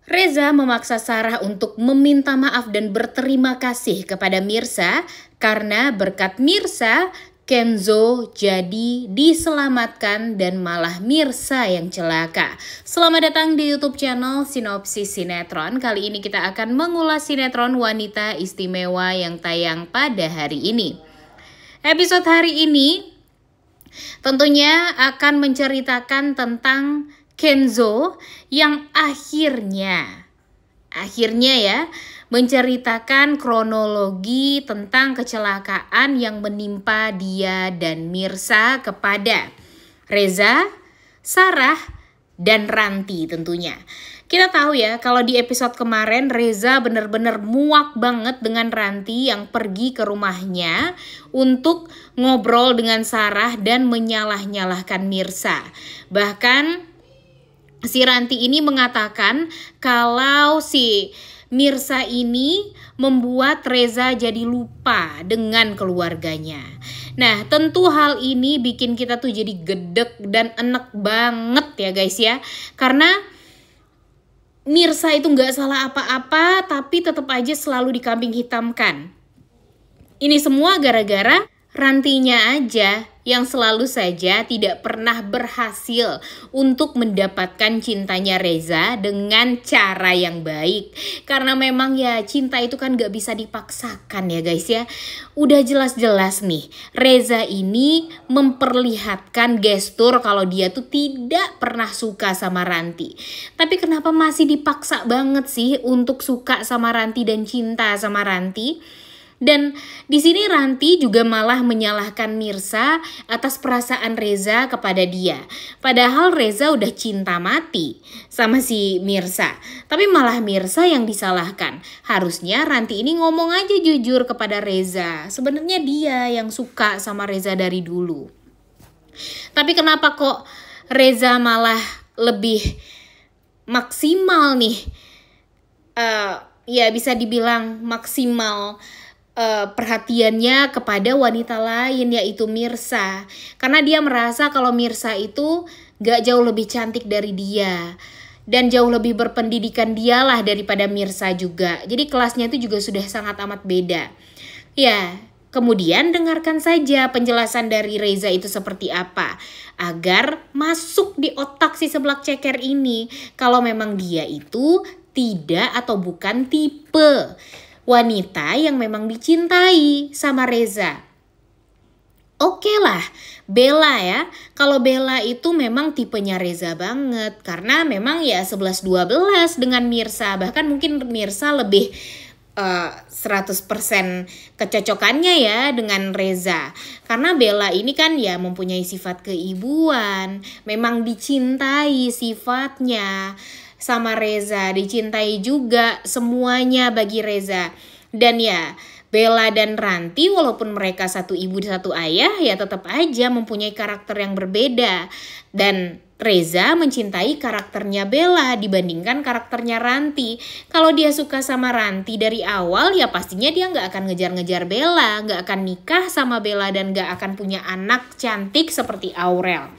Reza memaksa Sarah untuk meminta maaf dan berterima kasih kepada Mirza karena berkat Mirza, Kenzo jadi diselamatkan dan malah Mirza yang celaka. Selamat datang di YouTube channel Sinopsis Sinetron. Kali ini kita akan mengulas sinetron Wanita Istimewa yang tayang pada hari ini. Episode hari ini tentunya akan menceritakan tentang Kenzo yang akhirnya ya menceritakan kronologi tentang kecelakaan yang menimpa dia dan Mirza kepada Reza, Sarah, dan Ranti tentunya. Kita tahu ya kalau di episode kemarin Reza benar-benar muak banget dengan Ranti yang pergi ke rumahnya untuk ngobrol dengan Sarah dan menyalah-nyalahkan Mirza. Bahkan si Ranti ini mengatakan kalau si Mirza ini membuat Reza jadi lupa dengan keluarganya. Nah, tentu hal ini bikin kita tuh jadi gedek dan enek banget ya guys ya. Karena Mirza itu nggak salah apa-apa tapi tetap aja selalu dikambing hitamkan. Ini semua gara-gara Rantinya aja yang selalu saja tidak pernah berhasil untuk mendapatkan cintanya Reza dengan cara yang baik. Karena memang ya cinta itu kan gak bisa dipaksakan ya guys ya. Udah jelas-jelas nih Reza ini memperlihatkan gestur kalau dia tuh tidak pernah suka sama Ranti. Tapi kenapa masih dipaksa banget sih untuk suka sama Ranti dan cinta sama Ranti? Dan di sini Ranti juga malah menyalahkan Mirza atas perasaan Reza kepada dia. Padahal Reza udah cinta mati sama si Mirza. Tapi malah Mirza yang disalahkan. Harusnya Ranti ini ngomong aja jujur kepada Reza. Sebenarnya dia yang suka sama Reza dari dulu. Tapi kenapa kok Reza malah lebih maksimal nih? Ya bisa dibilang maksimal perhatiannya kepada wanita lain yaitu Mirza. Karena dia merasa kalau Mirza itu gak jauh lebih cantik dari dia dan jauh lebih berpendidikan dialah daripada Mirza juga. Jadi kelasnya itu juga sudah sangat amat beda. Ya, kemudian dengarkan saja penjelasan dari Reza itu seperti apa agar masuk di otak si seblak ceker ini kalau memang dia itu tidak atau bukan tipe wanita yang memang dicintai sama Reza. Oke lah, Bella ya. Kalau Bella itu memang tipenya Reza banget. Karena memang ya 11-12 dengan Mirza. Bahkan mungkin Mirza lebih 100% kecocokannya ya dengan Reza. Karena Bella ini kan ya mempunyai sifat keibuan. Memang dicintai sifatnya sama Reza, dicintai juga semuanya bagi Reza. Dan ya Bella dan Ranti walaupun mereka satu ibu satu ayah ya tetap aja mempunyai karakter yang berbeda. Dan Reza mencintai karakternya Bella dibandingkan karakternya Ranti. Kalau dia suka sama Ranti dari awal ya pastinya dia gak akan ngejar-ngejar Bella, gak akan nikah sama Bella dan gak akan punya anak cantik seperti Aurel.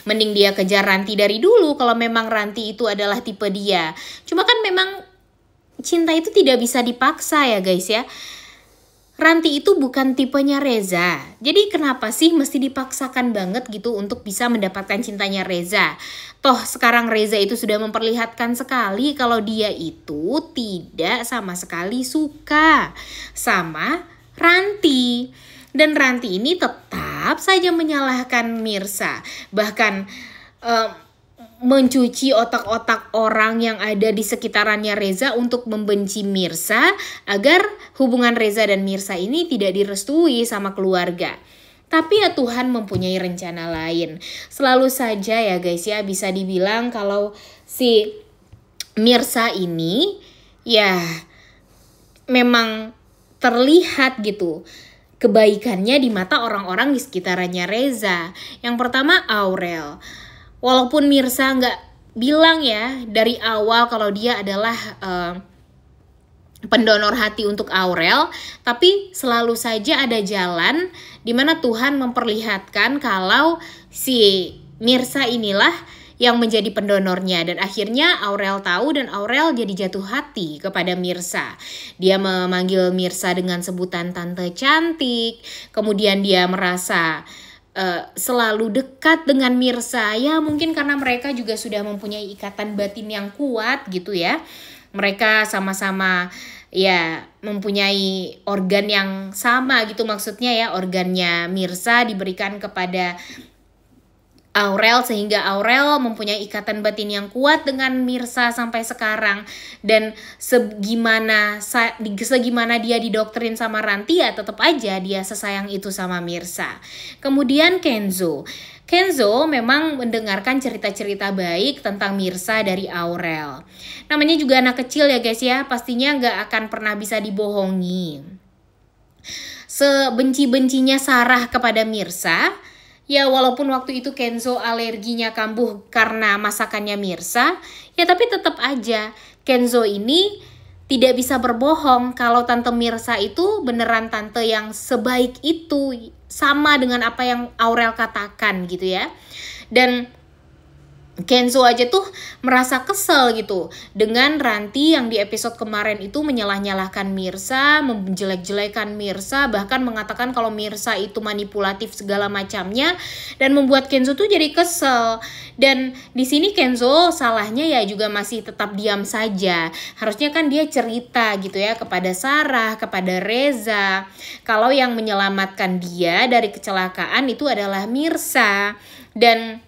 Mending dia kejar Ranti dari dulu kalau memang Ranti itu adalah tipe dia. Cuma kan memang cinta itu tidak bisa dipaksa ya guys ya. Ranti itu bukan tipenya Reza. Jadi kenapa sih mesti dipaksakan banget gitu untuk bisa mendapatkan cintanya Reza? Toh sekarang Reza itu sudah memperlihatkan sekali kalau dia itu tidak sama sekali suka sama Ranti. Dan Ranti ini tetap saja menyalahkan Mirza. Bahkan mencuci otak-otak orang yang ada di sekitarannya Reza untuk membenci Mirza agar hubungan Reza dan Mirza ini tidak direstui sama keluarga. Tapi ya Tuhan mempunyai rencana lain. Selalu saja ya guys ya bisa dibilang kalau si Mirza ini ya memang terlihat gitu kebaikannya di mata orang-orang di sekitarannya Reza. Yang pertama Aurel. Walaupun Mirza nggak bilang ya dari awal kalau dia adalah pendonor hati untuk Aurel, tapi selalu saja ada jalan di mana Tuhan memperlihatkan kalau si Mirza inilah yang menjadi pendonornya. Dan akhirnya Aurel tahu dan Aurel jadi jatuh hati kepada Mirsa. Dia memanggil Mirsa dengan sebutan tante cantik. Kemudian dia merasa selalu dekat dengan Mirsa. Ya mungkin karena mereka juga sudah mempunyai ikatan batin yang kuat gitu ya. Mereka sama-sama ya mempunyai organ yang sama gitu, maksudnya ya organnya Mirsa diberikan kepada Aurel sehingga Aurel mempunyai ikatan batin yang kuat dengan Mirsa sampai sekarang. Dan segimana dia didoktrin sama Ranti ya tetap aja dia sesayang itu sama Mirsa. Kemudian Kenzo memang mendengarkan cerita-cerita baik tentang Mirsa dari Aurel. Namanya juga anak kecil ya guys ya, pastinya gak akan pernah bisa dibohongi. Sebenci-bencinya Sarah kepada Mirsa, ya walaupun waktu itu Kenzo alerginya kambuh karena masakannya Mirsa, ya tapi tetap aja Kenzo ini tidak bisa berbohong kalau Tante Mirsa itu beneran tante yang sebaik itu, sama dengan apa yang Aurel katakan gitu ya. Dan Kenzo aja tuh merasa kesel gitu dengan Ranti yang di episode kemarin itu menyalah-nyalahkan Mirsa, menjelek-jelekan Mirsa, bahkan mengatakan kalau Mirsa itu manipulatif segala macamnya, dan membuat Kenzo tuh jadi kesel. Dan di sini Kenzo salahnya ya juga masih tetap diam saja. Harusnya kan dia cerita gitu ya kepada Sarah, kepada Reza, kalau yang menyelamatkan dia dari kecelakaan itu adalah Mirsa. Dan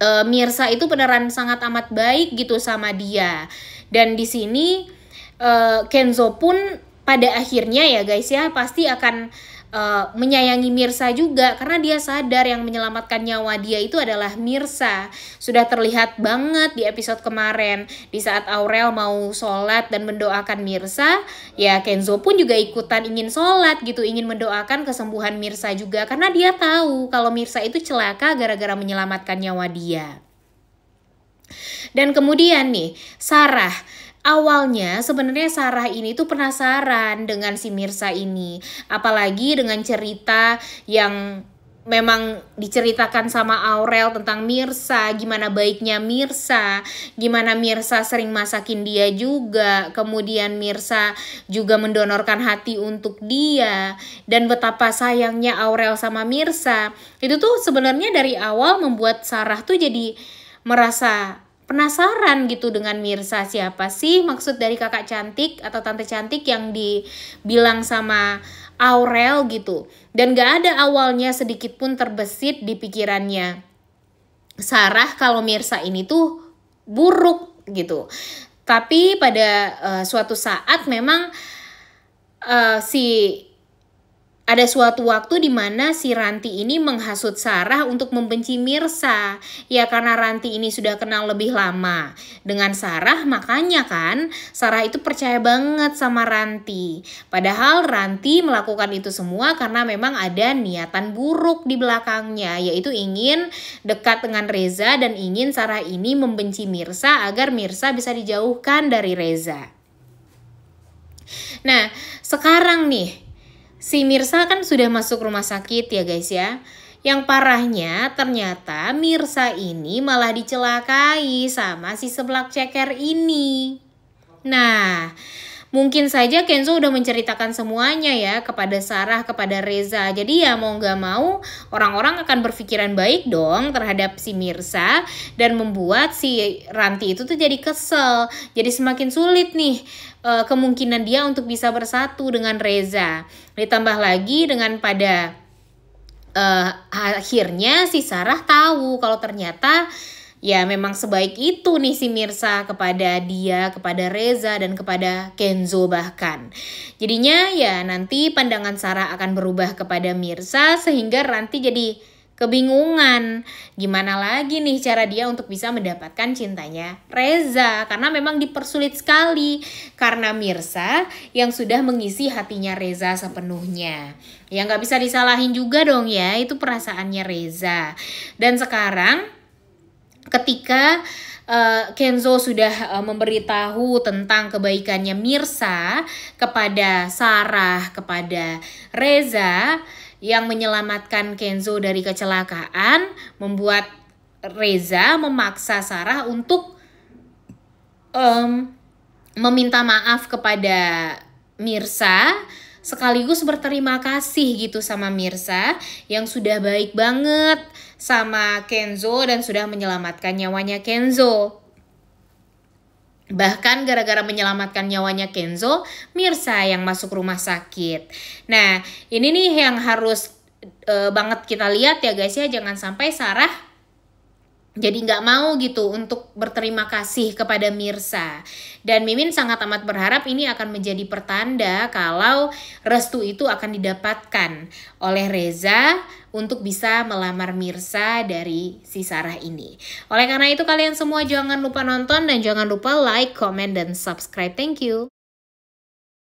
Mirsa itu beneran sangat amat baik gitu sama dia. Dan di sini Kenzo pun pada akhirnya ya guys ya pasti akan menyayangi Mirsa juga, karena dia sadar yang menyelamatkan nyawa dia itu adalah Mirsa. Sudah terlihat banget di episode kemarin di saat Aurel mau sholat dan mendoakan Mirsa, ya Kenzo pun juga ikutan ingin sholat gitu, ingin mendoakan kesembuhan Mirsa juga, karena dia tahu kalau Mirsa itu celaka gara-gara menyelamatkan nyawa dia. Dan kemudian nih Sarah, awalnya sebenarnya Sarah ini tuh penasaran dengan si Mirsa ini, apalagi dengan cerita yang memang diceritakan sama Aurel tentang Mirsa, gimana baiknya Mirsa, gimana Mirsa sering masakin dia juga, kemudian Mirsa juga mendonorkan hati untuk dia, dan betapa sayangnya Aurel sama Mirsa. Itu tuh sebenarnya dari awal membuat Sarah tuh jadi merasa penasaran gitu dengan Mirsa. Siapa sih maksud dari kakak cantik atau tante cantik yang dibilang sama Aurel gitu. Dan gak ada awalnya sedikit pun terbesit di pikirannya Sarah kalau Mirsa ini tuh buruk gitu. Tapi pada suatu saat memang ada suatu waktu di mana si Ranti ini menghasut Sarah untuk membenci Mirsa. Ya karena Ranti ini sudah kenal lebih lama dengan Sarah, makanya kan Sarah itu percaya banget sama Ranti. Padahal Ranti melakukan itu semua karena memang ada niatan buruk di belakangnya, yaitu ingin dekat dengan Reza dan ingin Sarah ini membenci Mirsa agar Mirsa bisa dijauhkan dari Reza. Nah, sekarang nih si Mirsa kan sudah masuk rumah sakit ya guys ya. Yang parahnya ternyata Mirsa ini malah dicelakai sama si seblak ceker ini. Nah, mungkin saja Kenzo udah menceritakan semuanya ya kepada Sarah, kepada Reza. Jadi ya mau gak mau orang-orang akan berpikiran baik dong terhadap si Mirsa, dan membuat si Ranti itu tuh jadi kesel. Jadi semakin sulit nih kemungkinan dia untuk bisa bersatu dengan Reza. Ditambah lagi dengan pada akhirnya si Sarah tahu kalau ternyata ya memang sebaik itu nih si Mirsa kepada dia, kepada Reza, dan kepada Kenzo bahkan. Jadinya ya nanti pandangan Sarah akan berubah kepada Mirsa sehingga Ranti jadi kebingungan gimana lagi nih cara dia untuk bisa mendapatkan cintanya Reza, karena memang dipersulit sekali karena Mirsa yang sudah mengisi hatinya Reza sepenuhnya. Ya nggak bisa disalahin juga dong ya, itu perasaannya Reza. Dan sekarang ketika Kenzo sudah memberitahu tentang kebaikannya Mirsa kepada Sarah, kepada Reza yang menyelamatkan Kenzo dari kecelakaan, membuat Reza memaksa Sarah untuk meminta maaf kepada Mirsa, sekaligus berterima kasih gitu sama Mirsa yang sudah baik banget sama Kenzo dan sudah menyelamatkan nyawanya Kenzo. Bahkan gara-gara menyelamatkan nyawanya Kenzo, Mirsa yang masuk rumah sakit. Nah, ini nih yang harus banget kita lihat ya guys ya, jangan sampai Sarah jadi nggak mau gitu untuk berterima kasih kepada Mirsa. Dan Mimin sangat amat berharap ini akan menjadi pertanda kalau restu itu akan didapatkan oleh Reza untuk bisa melamar Mirsa dari si Sarah ini. Oleh karena itu kalian semua jangan lupa nonton dan jangan lupa like, comment, dan subscribe. Thank you.